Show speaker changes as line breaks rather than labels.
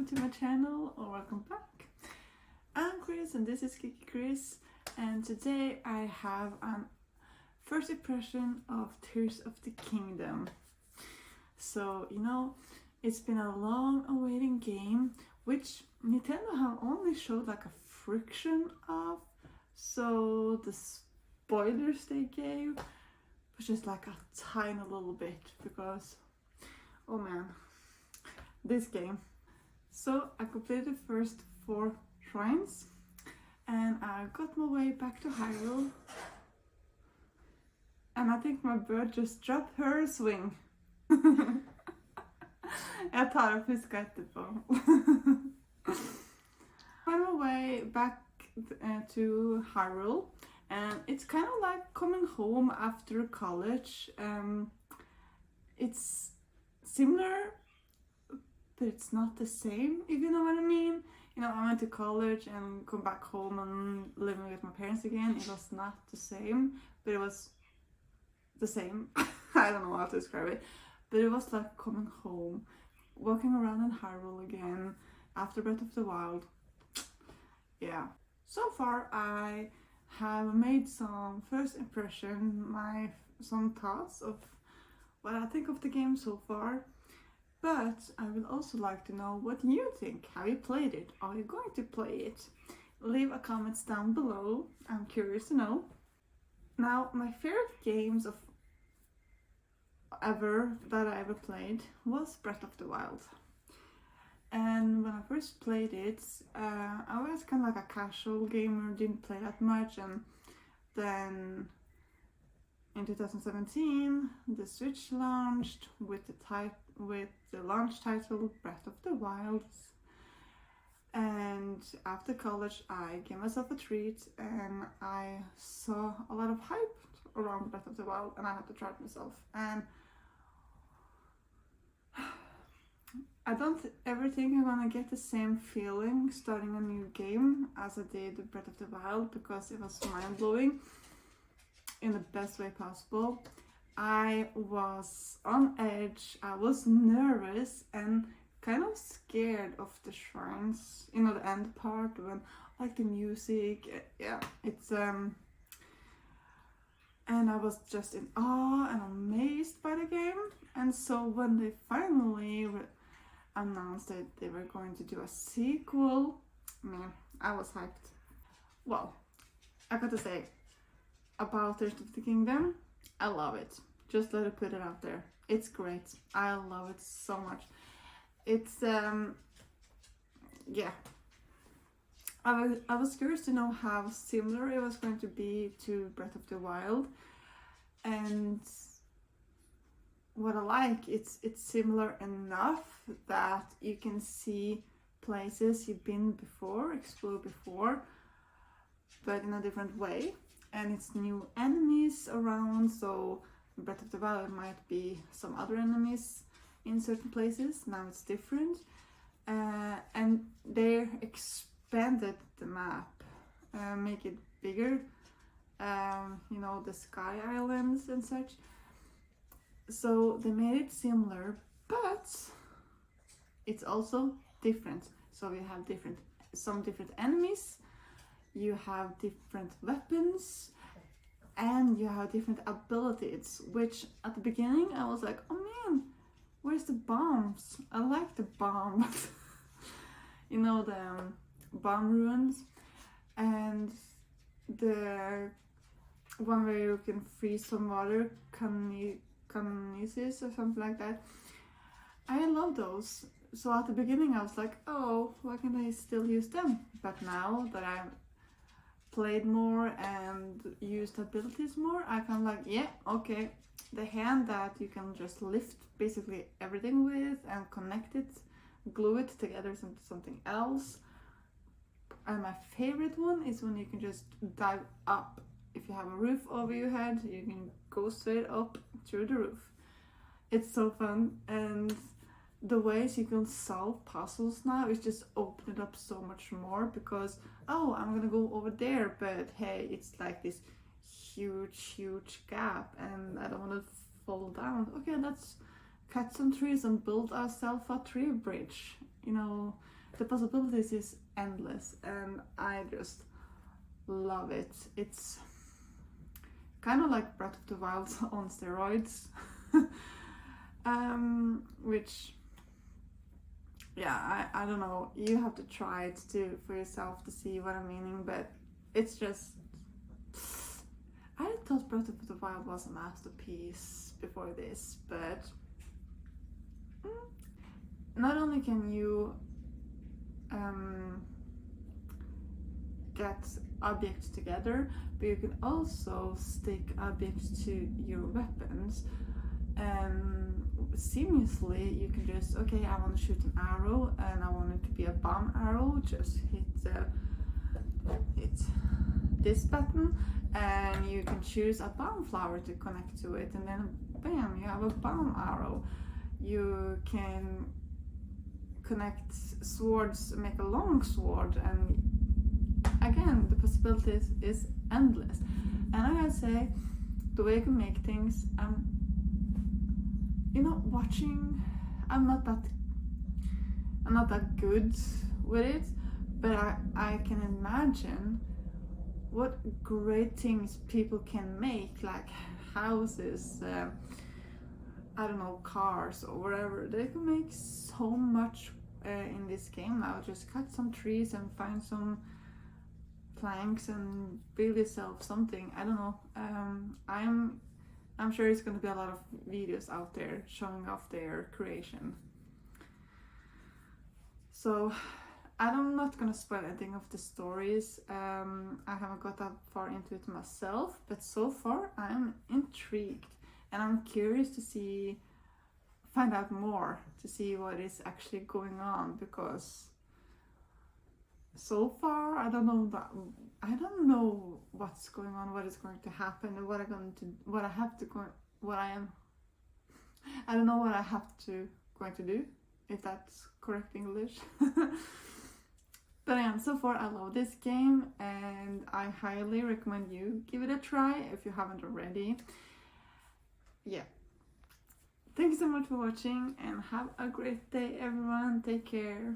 welcome to my channel, or welcome back. I'm Chris and this is Kiki Chris, and today I have an first impression of Tears of the Kingdom. So, it's been a long awaiting game, which Nintendo have only showed like a friction of, so the spoilers they gave was just like a tiny little bit, because oh man, this game. So I completed the first 4 shrines and I got my way back to Hyrule, and I think my bird just dropped her swing. Jag tar och fiskar etterpå. Found my way back to Hyrule, and it's kind of like coming home after college. It's similar, but it's not the same, if you know what I mean. I went to college and come back home and living with my parents again. It was not the same, but it was the same. I don't know how to describe it, but it was like coming home, walking around in Hyrule again after Breath of the Wild. Yeah. So far I have made some first impression, some thoughts of what I think of the game so far. But I would also like to know what you think. Have you played it? Are you going to play it? Leave a comment down below. I'm curious to know. Now, my favorite games that I ever played was Breath of the Wild. And when I first played it, I was kind of like a casual gamer, didn't play that much, and then in 2017 the Switch launched with the launch title Breath of the Wild, and after college I gave myself a treat and I saw a lot of hype around Breath of the Wild and I had to try it myself. And I don't ever think I'm gonna get the same feeling starting a new game as I did with Breath of the Wild, because it was mind-blowing in the best way possible. I was on edge, I was nervous and kind of scared of the shrines, the end part, when like the music, it's and I was just in awe and amazed by the game. And so when they finally announced that they were going to do a sequel, man, I was hyped. Well, I got to say about Tears of the Kingdom, I love it. Just let it put it out there. It's great. I love it so much. It's yeah. I was curious to know how similar it was going to be to Breath of the Wild, and what I like, it's similar enough that you can see places you've been before, explored before, but in a different way. And it's new enemies around, so Breath of the Wild might be some other enemies in certain places. Now it's different, and they expanded the map, make it bigger, the sky islands and such. So they made it similar, but it's also different. So we have some different enemies, you have different weapons, and you have different abilities, which at the beginning I was like, oh man, where's the bombs? I like the bombs. The bomb ruins, and the one where you can freeze some water, kinesis or something like that. I love those. So at the beginning I was like, oh, why can't I still use them? But now that I've played more and used abilities more, I can like, yeah, okay, the hand that you can just lift basically everything with and connect it, glue it together into something else. And my favorite one is when you can just dive up. If you have a roof over your head, you can go straight up through the roof. It's so fun, and the ways you can solve puzzles now is just open it up so much more, because oh, I'm gonna go over there, but hey, it's like this huge gap and I don't want to fall down. Okay, let's cut some trees and build ourselves a tree bridge. you know, the possibilities is endless, and I just love it. It's kind of like Breath of the Wild on steroids. Which, yeah, I don't know. You have to try it for yourself to see what I'm meaning, but it's just. I thought Breath of the Wild was a masterpiece before this, but not only can you get objects together, but you can also stick objects to your weapons, and seamlessly you can just, okay, I want to shoot an arrow and I want it to be a bomb arrow, just hit this button, and you can choose a bomb flower to connect to it, and then bam, you have a bomb arrow. You can connect swords, make a long sword, and again, the possibilities is endless. And I gotta say, the way you can make things, watching, I'm not that good with it, but I can imagine what great things people can make, like houses, I don't know, cars or whatever. They can make so much in this game now. Just cut some trees and find some planks and build yourself something. I don't know. I'm sure it's going to be a lot of videos out there showing off their creation. So I'm not gonna spoil anything of the stories. I haven't got that far into it myself, but so far I'm intrigued and I'm curious to find out more, to see what is actually going on, because so far I don't know what's going on, what is going to happen, and I don't know what I have to going to do, if that's correct English. But yeah, so far I love this game and I highly recommend you give it a try if you haven't already. Yeah. Thank you so much for watching and have a great day everyone. Take care.